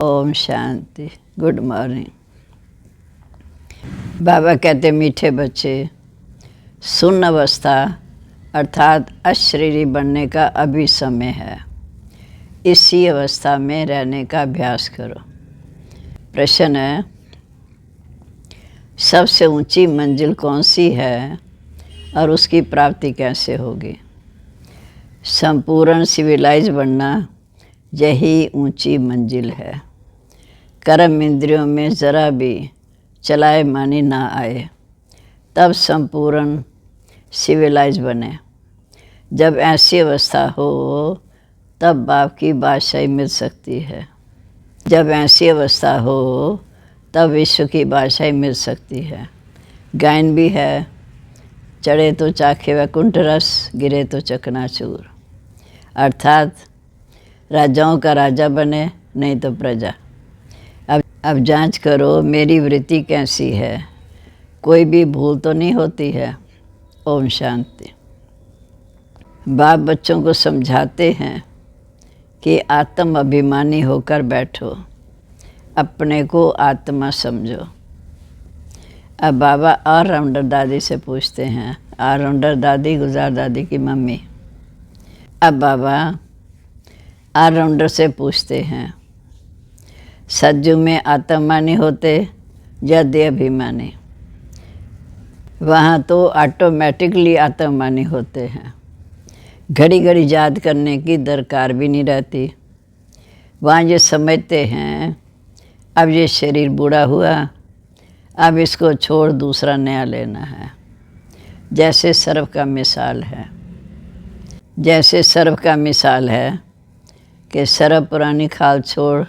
Om Shanti. Good morning. बाबा कहते मीठे बच्चे, सुन्न अवस्था अर्थात अशरीरी बनने का अभी समय है। इसी अवस्था में रहने का अभ्यास करो। प्रश्न है, सबसे ऊंची मंजिल कौन सी है और उसकी प्राप्ति कैसे होगी? संपूर्ण सिविलाइज बनना यही ऊंची मंजिल है। कर्म इंद्रियों में ज़रा भी चलाए मानी ना आए, तब संपूर्ण सिविलाइज बने। जब ऐसी अवस्था हो तब बाप की बादशाही मिल सकती है। जब ऐसी अवस्था हो तब विश्व की बादशाही मिल सकती है। गायन भी है, चढ़े तो चाखे वैकुंठ रस, गिरे तो चकनाचूर। अर्थात राजाओं का राजा बने, नहीं तो प्रजा। अब जांच करो मेरी वृत्ति कैसी है, कोई भी भूल तो नहीं होती है। ओम शांति। बाप बच्चों को समझाते हैं कि आत्म अभिमानी होकर बैठो, अपने को आत्मा समझो। अब बाबा ऑलराउंडर दादी से पूछते हैं, ऑलराउंडर दादी गुजार दादी की मम्मी। अब बाबा ऑलराउंडर से पूछते हैं, सज्जू में आत्मानी होते या देह अभिमानी? वहाँ तो ऑटोमेटिकली आत्मानी होते हैं, घड़ी घड़ी याद करने की दरकार भी नहीं रहती। वहाँ ये समझते हैं अब ये शरीर बूढ़ा हुआ, अब इसको छोड़ दूसरा नया लेना है। जैसे सर्फ का मिसाल है, कि सर्फ पुरानी खाल छोड़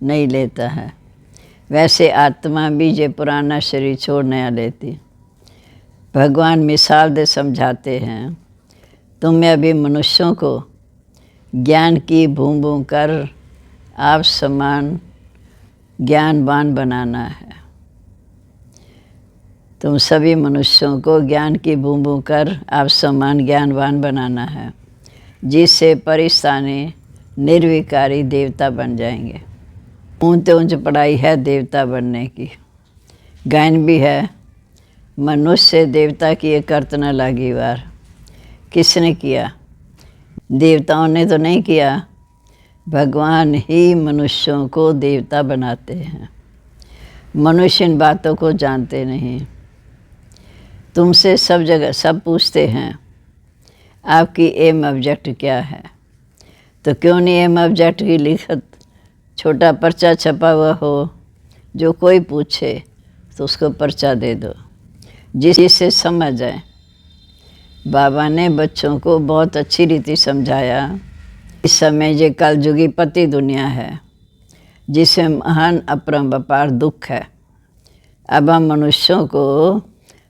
नहीं लेता है, वैसे आत्मा भी ये पुराना शरीर छोड़ नया लेती। भगवान मिसाल दे समझाते हैं, तुम्हें अभी मनुष्यों को ज्ञान की बूं बूं कर आप समान ज्ञानवान बनाना है। तुम सभी मनुष्यों को ज्ञान की बूं बूं कर आप समान ज्ञानवान बनाना है, जिससे परिस्थानी निर्विकारी देवता बन जाएंगे। ऊंच ऊंच पढ़ाई है देवता बनने की। गायन भी है, मनुष्य देवता की एक करत न लागी वार। किसने किया? देवताओं ने तो नहीं किया, भगवान ही मनुष्यों को देवता बनाते हैं। मनुष्य इन बातों को जानते नहीं। तुमसे सब जगह सब पूछते हैं आपकी एम ऑब्जेक्ट क्या है, तो क्यों नहीं एम ऑब्जेक्ट की लिखत छोटा पर्चा छपा हुआ हो, जो कोई पूछे तो उसको पर्चा दे दो, जिससे समझ जाए। बाबा ने बच्चों को बहुत अच्छी रीति समझाया। इस समय ये कलयुगी पति दुनिया है, जिसमें महान अपरंपार दुख है। अब हम मनुष्यों को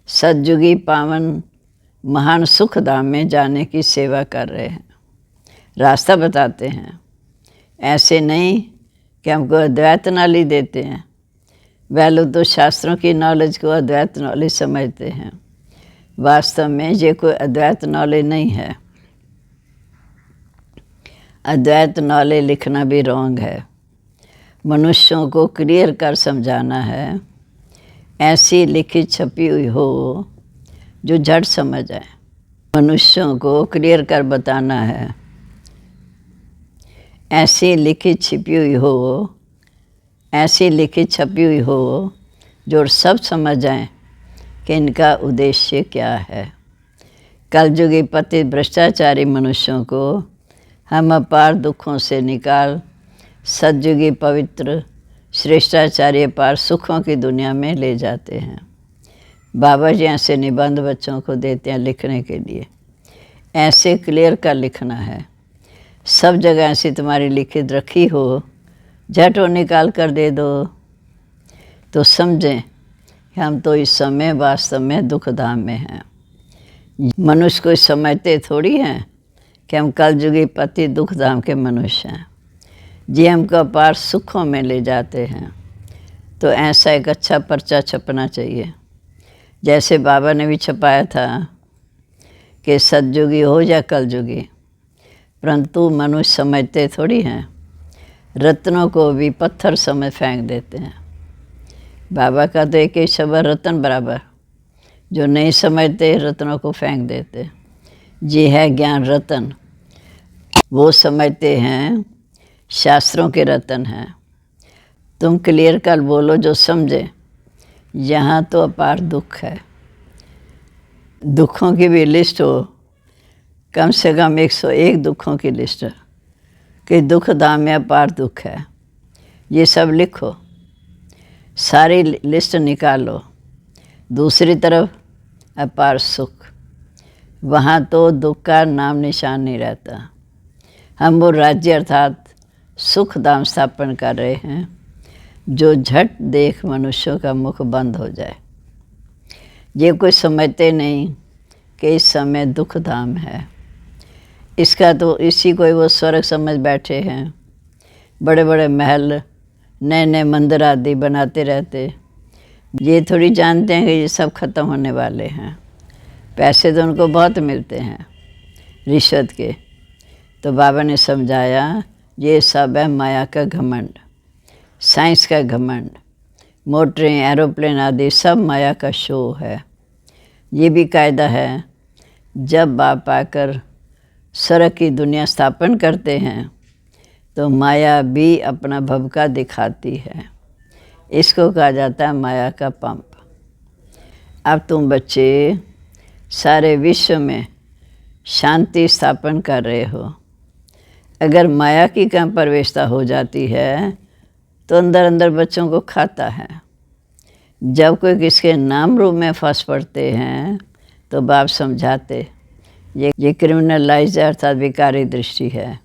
सतयुगी पावन महान सुख धाम में जाने की सेवा कर रहे हैं, रास्ता बताते हैं। ऐसे नहीं कि हमको अद्वैत नॉलेज देते हैं। वह लोग तो शास्त्रों की नॉलेज को अद्वैत नॉलेज समझते हैं। वास्तव में ये कोई अद्वैत नॉलेज नहीं है। अद्वैत नॉलेज लिखना भी रॉन्ग है। मनुष्यों को क्लियर कर समझाना है, ऐसी लिखी छपी हुई हो जो झट समझ आए। मनुष्यों को क्लियर कर बताना है, ऐसी लिखी छपी हुई हो जो सब समझ जाएं कि इनका उद्देश्य क्या है। कलयुगी पतित भ्रष्टाचारी मनुष्यों को हम अपार दुखों से निकाल सतयुगी पवित्र श्रेष्ठाचार्य अपार सुखों की दुनिया में ले जाते हैं। बाबा जी ऐसे निबंध बच्चों को देते हैं लिखने के लिए। ऐसे क्लियर कर लिखना है, सब जगह ऐसी तुम्हारी लिखित रखी हो, झट वो निकाल कर दे दो, तो समझें कि हम तो इस समय वास्तव में दुख धाम में हैं। मनुष्य को समझते थोड़ी हैं कि हम कलयुगी पति दुख धाम के मनुष्य हैं। जी हमको अपार सुखों में ले जाते हैं। तो ऐसा एक अच्छा पर्चा छपना चाहिए, जैसे बाबा ने भी छपाया था कि सतयुगी हो या कलयुगी, परंतु मनुष्य समझते थोड़ी हैं। रत्नों को भी पत्थर समझ फेंक देते हैं। बाबा का तो एक ही शब्द रत्न बराबर, जो नहीं समझते रत्नों को फेंक देते। जी है ज्ञान रतन, वो समझते हैं शास्त्रों के रतन हैं। तुम क्लियर कल बोलो जो समझे, यहाँ तो अपार दुख है। दुखों की भी लिस्ट हो, कम से कम 101 दुखों की लिस्ट कि दुख धाम में अपार दुख है, ये सब लिखो, सारी लिस्ट निकालो। दूसरी तरफ अपार सुख, वहाँ तो दुख का नाम निशान नहीं रहता। हम वो राज्य अर्थात सुख धाम स्थापन कर रहे हैं, जो झट देख मनुष्यों का मुख बंद हो जाए। ये कोई समझते नहीं कि इस समय दुख धाम है। इसका तो इसी को वो स्वर्ग समझ बैठे हैं। बड़े बड़े महल, नए नए मंदिर आदि बनाते रहते, ये थोड़ी जानते हैं कि ये सब खत्म होने वाले हैं। पैसे तो उनको बहुत मिलते हैं रिश्वत के। तो बाबा ने समझाया ये सब है माया का घमंड, साइंस का घमंड। मोटरें, एरोप्लेन आदि सब माया का शो है। ये भी कायदा है, जब बाप आकर स्वर्ग की दुनिया स्थापन करते हैं तो माया भी अपना भभका दिखाती है। इसको कहा जाता है माया का पंप। अब तुम बच्चे सारे विश्व में शांति स्थापन कर रहे हो। अगर माया की कम प्रवेशता हो जाती है तो अंदर अंदर बच्चों को खाता है। जब कोई किसके नाम रूप में फंस पड़ते हैं तो बाप समझाते ये क्रिमिनलाइज अर्थात विकारी दृष्टि है।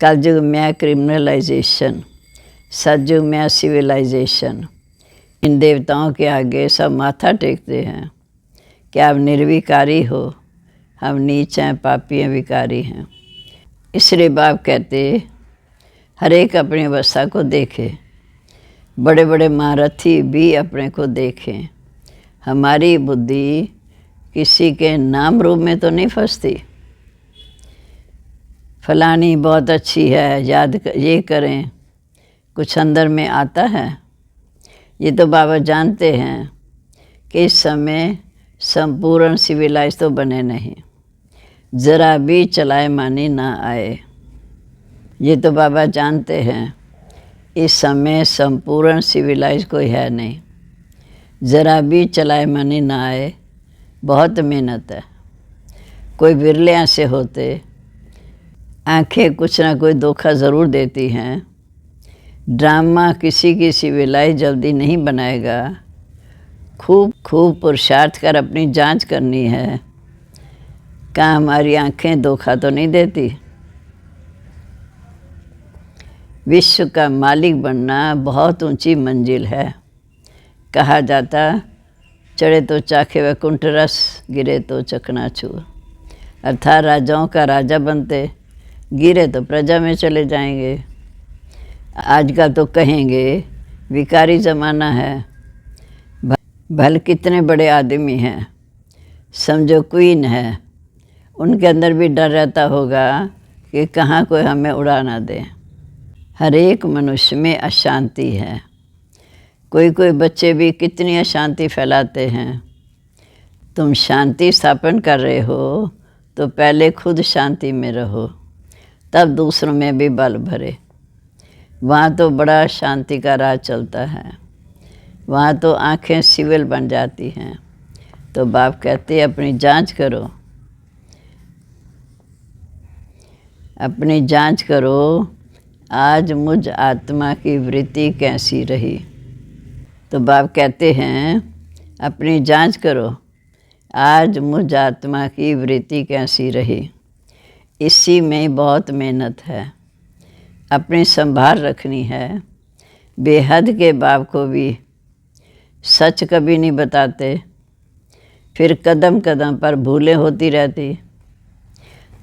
कलयुग में क्रिमिनलाइजेशन, सतयुग में सिविलाइजेशन। इन देवताओं के आगे सब माथा टेकते हैं कि आप निर्विकारी हो, हम नीच हैं, पापी हैं, विकारी हैं। इसलिए बाप कहते हर एक अपनी अवस्था को देखे। बड़े बड़े महारथी भी अपने को देखें। हमारी बुद्धि किसी के नाम रूप में तो नहीं फंसती। फलानी बहुत अच्छी है, ये करें, कुछ अंदर में आता है। ये तो बाबा जानते हैं कि इस समय संपूर्ण सिविलाइज तो बने नहीं, ज़रा भी चलाए मानी ना आए। ये तो बाबा जानते हैं इस समय संपूर्ण सिविलाइज कोई है नहीं, ज़रा भी चलाए मानी ना आए। बहुत मेहनत है। कोई बिरले ऐसे होते, आंखें कुछ ना कोई धोखा ज़रूर देती हैं। ड्रामा किसी की सिविलाइज जल्दी नहीं बनाएगा। खूब खूब पुरुषार्थ कर अपनी जांच करनी है, क्या हमारी आंखें धोखा तो नहीं देती। विश्व का मालिक बनना बहुत ऊंची मंजिल है। कहा जाता चढ़े तो चाखे वैकुंठ रस, गिरे तो चकनाचूर। अर्थात राजाओं का राजा बनते, गिरे तो प्रजा में चले जाएंगे। आजकल तो कहेंगे विकारी ज़माना है। भल कितने बड़े आदमी हैं, समझो क्वीन है, उनके अंदर भी डर रहता होगा कि कहाँ कोई हमें उड़ा ना दे। हर एक मनुष्य में अशांति है। कोई बच्चे भी कितनी अशांति फैलाते हैं। तुम शांति स्थापन कर रहे हो तो पहले खुद शांति में रहो, तब दूसरों में भी बल भरे। वहाँ तो बड़ा शांति का राज चलता है। वहाँ तो आंखें सिविल बन जाती हैं। तो बाप कहते अपनी जांच करो, अपनी जांच करो, आज मुझ आत्मा की वृत्ति कैसी रही। तो बाप कहते हैं अपनी जांच करो, आज मुझ आत्मा की वृत्ति कैसी रही। इसी में बहुत मेहनत है, अपनी संभाल रखनी है। बेहद के बाप को भी सच कभी नहीं बताते, फिर कदम कदम पर भूलें होती रहती।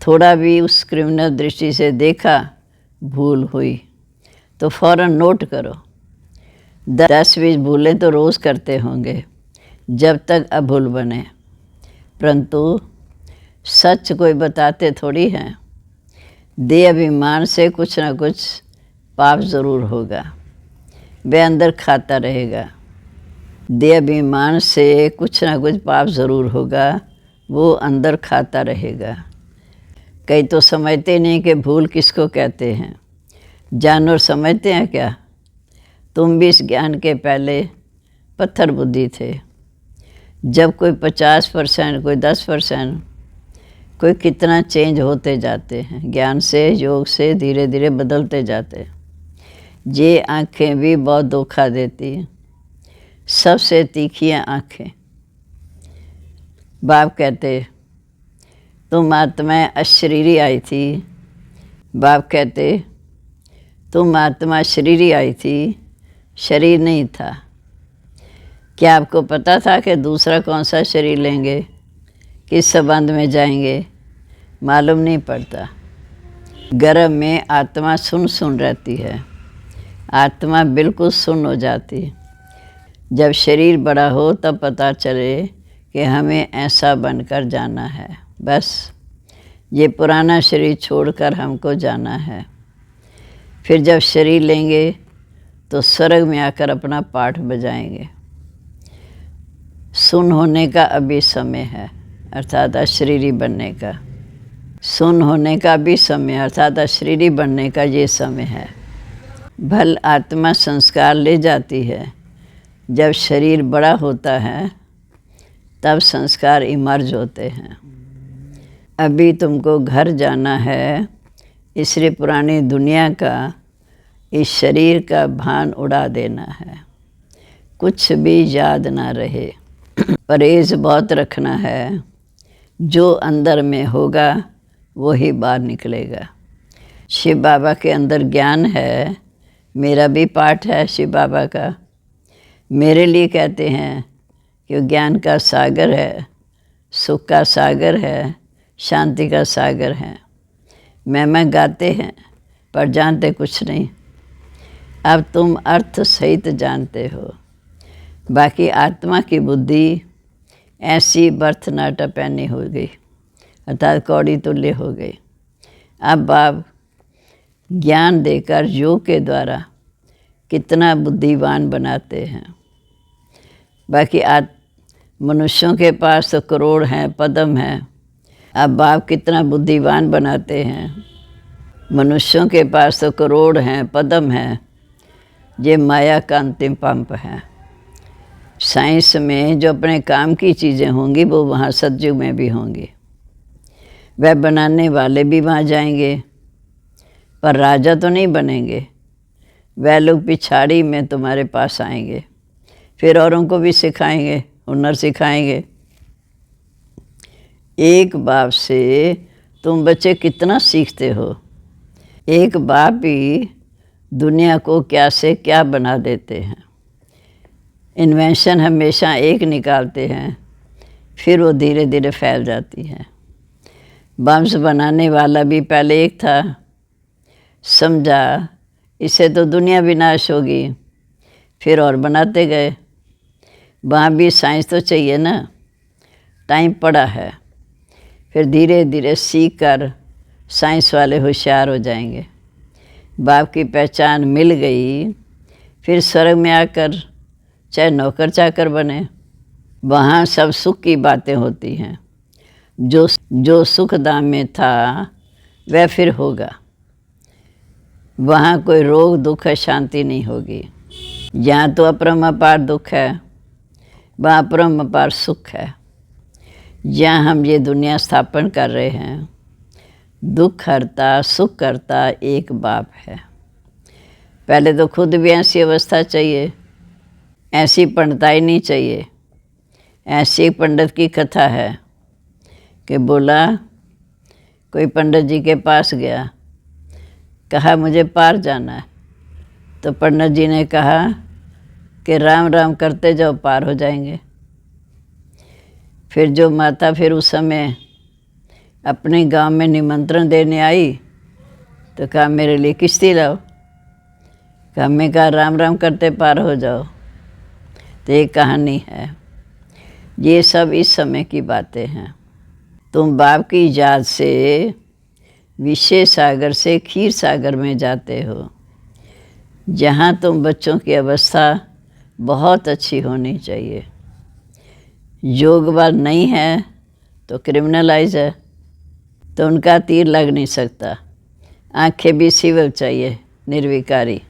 थोड़ा भी उस क्रिमिनल दृष्टि से देखा, भूल हुई तो फ़ौरन नोट करो। 10-20 भूलें तो रोज़ करते होंगे जब तक अभूल बने, परंतु सच कोई बताते थोड़ी हैं। दे अभिमान से कुछ ना कुछ पाप ज़रूर होगा, वह अंदर खाता रहेगा। देह अभिमान से कुछ ना कुछ पाप ज़रूर होगा, वो अंदर खाता रहेगा। कई तो समझते नहीं कि भूल किसको कहते हैं। जानवर समझते हैं क्या? तुम भी इस ज्ञान के पहले पत्थर बुद्धि थे। जब कोई 50%, कोई 10%, कोई कितना चेंज होते जाते हैं। ज्ञान से, योग से धीरे धीरे बदलते जाते हैं। ये आँखें भी बहुत धोखा देती हैं, सबसे तीखी आँखें। बाप कहते तुम आत्माएं अशरीरी आई थी। बाप कहते तुम आत्मा शरीरी आई थी, शरीर नहीं था। क्या आपको पता था कि दूसरा कौन सा शरीर लेंगे, किस संबंध में जाएंगे? मालूम नहीं पड़ता। गर्भ में आत्मा सुन सुन रहती है, आत्मा बिल्कुल सुन हो जाती। जब शरीर बड़ा हो तब पता चले कि हमें ऐसा बनकर जाना है। बस ये पुराना शरीर छोड़कर हमको जाना है। फिर जब शरीर लेंगे तो स्वर्ग में आकर अपना पाठ बजाएंगे। सुन होने का अभी समय है, अर्थात अशरीरी बनने का। सुन होने का भी समय, अर्थात अशरीरी बनने का ये समय है। भल आत्मा संस्कार ले जाती है। जब शरीर बड़ा होता है तब संस्कार इमर्ज होते हैं। अभी तुमको घर जाना है, इसलिए पुरानी दुनिया का, इस शरीर का भान उड़ा देना है। कुछ भी याद ना रहे। परहेज बहुत रखना है। जो अंदर में होगा वही बाहर निकलेगा। शिव बाबा के अंदर ज्ञान है, मेरा भी पाठ है शिव बाबा का। मेरे लिए कहते हैं कि ज्ञान का सागर है, सुख का सागर है, शांति का सागर है। मैं गाते हैं पर जानते कुछ नहीं। अब तुम अर्थ सहित जानते हो। बाकी आत्मा की बुद्धि ऐसी बर्थनाटा पैनी हो गई, अर्थात कौड़ी तुल्य हो गई। अब आप ज्ञान देकर योग के द्वारा कितना बुद्धिमान बनाते हैं। बाकी मनुष्यों के पास तो करोड़ हैं, पदम हैं। अब आप कितना बुद्धिमान बनाते हैं। मनुष्यों के पास तो करोड़ हैं, पदम हैं। ये माया का अंतिम पंप है। साइंस में जो अपने काम की चीज़ें होंगी वो वहाँ सतयुग में भी होंगी। वह बनाने वाले भी वहाँ जाएंगे, पर राजा तो नहीं बनेंगे। वह लोग पिछाड़ी में तुम्हारे पास आएंगे, फिर औरों को भी सिखाएंगे, हुनर सिखाएंगे। एक बाप से तुम बच्चे कितना सीखते हो। एक बाप ही दुनिया को क्या से क्या बना देते हैं। इन्वेंशन हमेशा एक निकालते हैं, फिर वो धीरे धीरे फैल जाती है। बम्स बनाने वाला भी पहले एक था, समझा इससे तो दुनिया विनाश होगी, फिर और बनाते गए। वहाँ भी साइंस तो चाहिए ना, टाइम पड़ा है। फिर धीरे धीरे सीख कर साइंस वाले होशियार हो जाएंगे। बाप की पहचान मिल गई, फिर स्वर्ग में आकर चाहे नौकर चाकर बने। वहाँ सब सुख की बातें होती हैं। जो सुख धाम में था वह फिर होगा। वहाँ कोई रोग दुख है, शांति नहीं होगी। यहाँ तो अपरम्पार दुख है, वहाँ अपरम्पार सुख है। जहाँ हम ये दुनिया स्थापन कर रहे हैं, दुख हरता सुख करता एक बाप है। पहले तो खुद भी ऐसी अवस्था चाहिए, ऐसी पंडिताई नहीं चाहिए। ऐसी पंडित की कथा है कि बोला कोई पंडित जी के पास गया, कहा मुझे पार जाना है। तो पंडित जी ने कहा कि राम राम करते जाओ, पार हो जाएंगे। फिर जो माता फिर उस समय अपने गांव में निमंत्रण देने आई तो कहा मेरे लिए किश्ती लाओ। कहा मैं कहा राम राम करते पार हो जाओ। तो ये कहानी है। ये सब इस समय की बातें हैं। तुम बाप की याद से विषय सागर से क्षीर सागर में जाते हो। जहाँ तुम बच्चों की अवस्था बहुत अच्छी होनी चाहिए। योग बल नहीं है तो क्रिमिनलाइज है, तो उनका तीर लग नहीं सकता। आंखें भी सिविल चाहिए, निर्विकारी।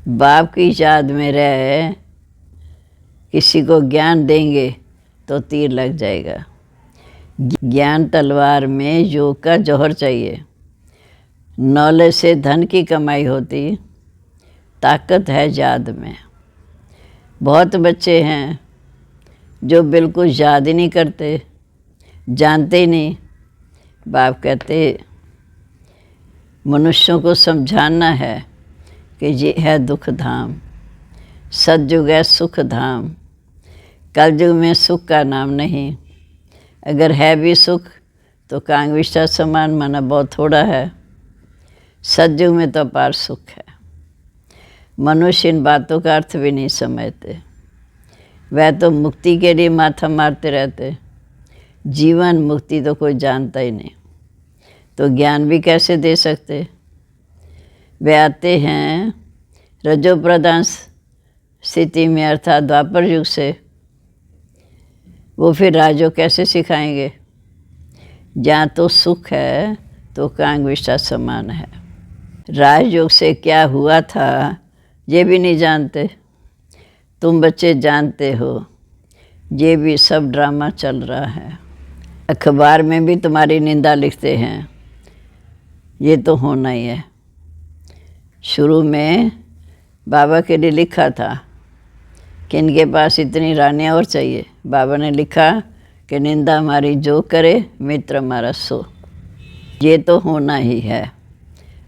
बाप की याद में रह किसी को ज्ञान देंगे तो तीर लग जाएगा। ज्ञान तलवार में योग का जौहर चाहिए। नॉलेज से धन की कमाई होती, ताकत है याद में। बहुत बच्चे हैं जो बिल्कुल याद ही नहीं करते, जानते ही नहीं। बाप कहते मनुष्यों को समझाना है कि ये है दुख धाम, सतयुग है सुख धाम। कलयुग में सुख का नाम नहीं, अगर है भी सुख तो कांगविष्ठा समान माना बहुत थोड़ा है। सतयुग में तो अपार सुख है। मनुष्य इन बातों का अर्थ भी नहीं समझते। वह तो मुक्ति के लिए माथा मारते रहते, जीवन मुक्ति तो कोई जानता ही नहीं, तो ज्ञान भी कैसे दे सकते। वे आते हैं रजो प्रधान स्थिति में, अर्थात द्वापर युग से। वो फिर राजो कैसे सिखाएंगे। जहाँ तो सुख है तो कांगविष्ठा समान है। राजयोग से क्या हुआ था ये भी नहीं जानते। तुम बच्चे जानते हो, ये भी सब ड्रामा चल रहा है। अखबार में भी तुम्हारी निंदा लिखते हैं, ये तो होना ही है। शुरू में बाबा के लिए लिखा था कि इनके पास इतनी रानियाँ और चाहिए। बाबा ने लिखा कि निंदा हमारी जो करे, मित्र हमारा सो। ये तो होना ही है।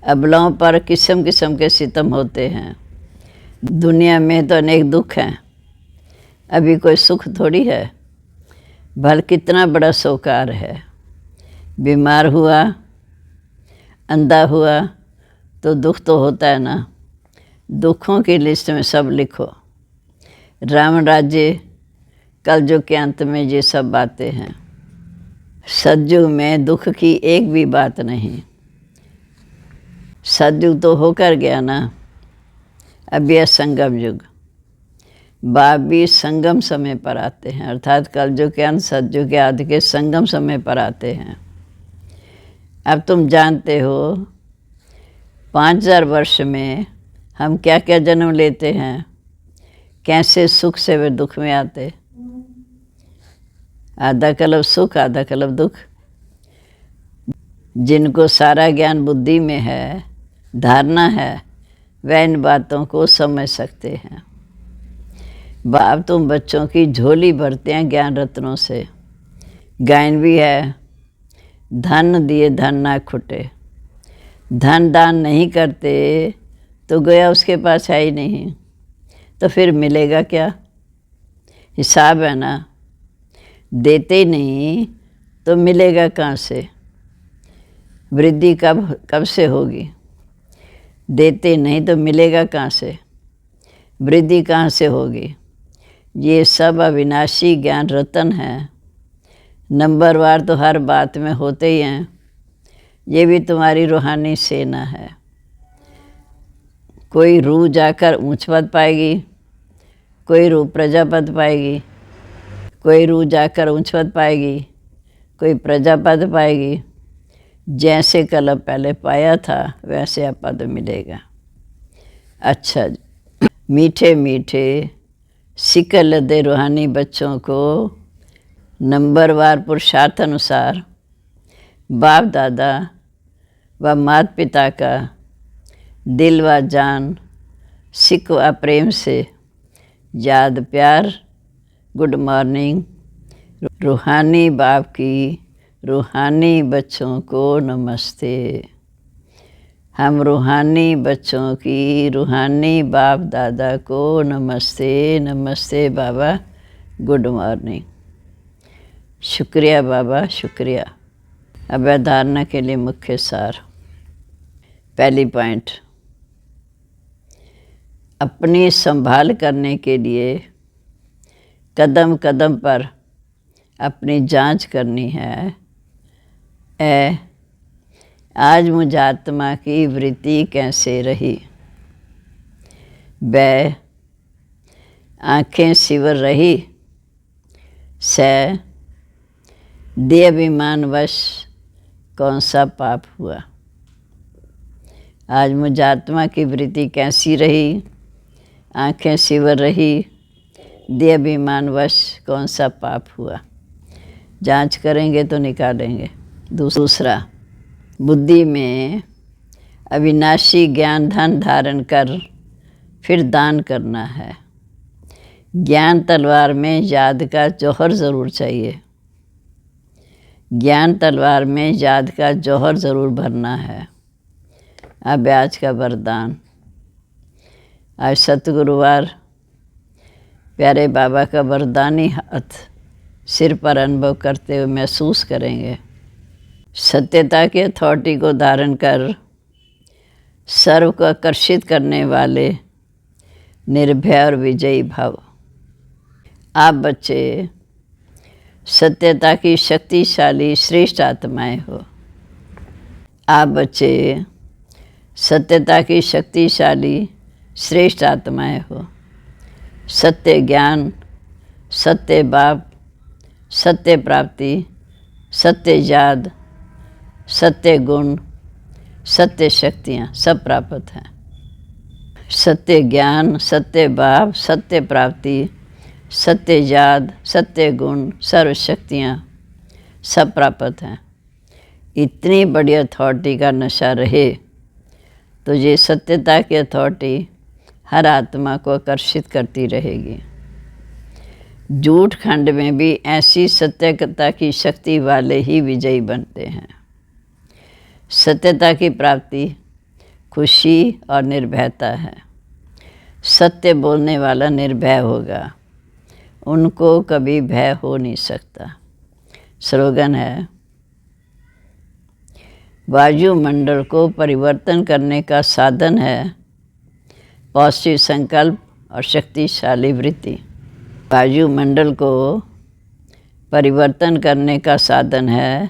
अबलाओं पर किस्म किस्म के सितम होते हैं। दुनिया में तो अनेक दुख हैं, अभी कोई सुख थोड़ी है। भल कितना बड़ा सोकार है। बीमार हुआ, अंधा हुआ तो दुख तो होता है ना। दुखों की लिस्ट में सब लिखो। राम राज्य कलयुग के अंत में ये सब बातें हैं। सतयुग में दुख की एक भी बात नहीं। सतयुग तो होकर गया ना, अब यह संगम युग। बाप भी संगम समय पर आते हैं, अर्थात कलयुग के अंत सतयुग के आदि के संगम समय पर आते हैं। अब तुम जानते हो 5000 वर्ष में हम क्या क्या जन्म लेते हैं, कैसे सुख से वे दुख में आते। आधा कल्प सुख, आधा कल्प दुख। जिनको सारा ज्ञान बुद्धि में है, धारणा है, वह इन बातों को समझ सकते हैं। बाप तुम बच्चों की झोली भरते हैं ज्ञान रत्नों से। गायन भी है, धन दिए धन ना खुटे। धन दान नहीं करते तो गया उसके पास है ही नहीं, तो फिर मिलेगा क्या। हिसाब है ना। देते ही नहीं तो मिलेगा कहाँ से। वृद्धि कब से होगी। देते नहीं तो मिलेगा कहाँ से, वृद्धि कहाँ से होगी। ये सब अविनाशी ज्ञान रतन है। नंबरवार तो हर बात में होते ही हैं। ये भी तुम्हारी रूहानी सेना है। कोई रूह जाकर ऊंच पद पाएगी, कोई रूह प्रजापद पाएगी। कोई रूह जाकर ऊंच पद पाएगी, कोई प्रजापद पाएगी। जैसे कल्प पहले पाया था वैसे अब पद मिलेगा। अच्छा जी। मीठे मीठे सिकल दे रूहानी बच्चों को नंबरवार पुरुषार्थ अनुसार बाप दादा व माता पिता का दिल व जान, सिक व प्रेम से याद प्यार, गुड मॉर्निंग। रूहानी बाप की रूहानी बच्चों को नमस्ते। हम रूहानी बच्चों की रूहानी बाप दादा को नमस्ते। नमस्ते बाबा, गुड मॉर्निंग। शुक्रिया बाबा, शुक्रिया। अब धारणा के लिए मुख्य सार। पहली पॉइंट, अपनी संभाल करने के लिए कदम कदम पर अपनी जांच करनी है। आज मुझ आत्मा की वृत्ति कैसे रही। बै आँखें सिवर रही, सै देह अभिमानवश कौन सा पाप हुआ। आज मुझ आत्मा की वृत्ति कैसी रही, आँखें सिवर रही, देह अभिमानवश कौन सा पाप हुआ। जांच करेंगे तो निकालेंगे। दूसरा, बुद्धि में अविनाशी ज्ञान धन धारण कर फिर दान करना है। ज्ञान तलवार में याद का जौहर ज़रूर चाहिए। ज्ञान तलवार में याद का जौहर ज़रूर भरना है। अब आज का वरदान। आज सतगुरुवार प्यारे बाबा का वरदानी हाथ सिर पर अनुभव करते हुए महसूस करेंगे। सत्यता की अथॉरिटी को धारण कर सर्व को आकर्षित करने वाले निर्भय और विजयी भव। आप बच्चे सत्यता की शक्तिशाली श्रेष्ठ आत्माएं हो। आप बच्चे सत्यता की शक्तिशाली श्रेष्ठ आत्माएं हो। सत्य ज्ञान, सत्य भाव, सत्य प्राप्ति, सत्य याद, सत्य गुण, सत्य शक्तियाँ सब प्राप्त हैं। सत्य ज्ञान, सत्य भाव, सत्य प्राप्ति, सत्य याद, सत्य गुण, सर्व शक्तियाँ सब प्राप्त हैं। इतनी बड़ी अथॉरिटी का नशा रहे तो ये सत्यता की अथॉरिटी हर आत्मा को आकर्षित करती रहेगी। झूठ खंड में भी ऐसी सत्यता की शक्ति वाले ही विजयी बनते हैं। सत्यता की प्राप्ति खुशी और निर्भयता है। सत्य बोलने वाला निर्भय होगा, उनको कभी भय हो नहीं सकता। स्लोगन है, वायुमंडल को परिवर्तन करने का साधन है पॉजिटिव संकल्प और शक्तिशाली वृत्ति। वायुमंडल को परिवर्तन करने का साधन है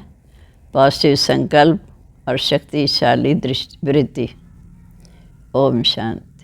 पॉजिटिव संकल्प और शक्तिशाली वृत्ति। ओम शांति।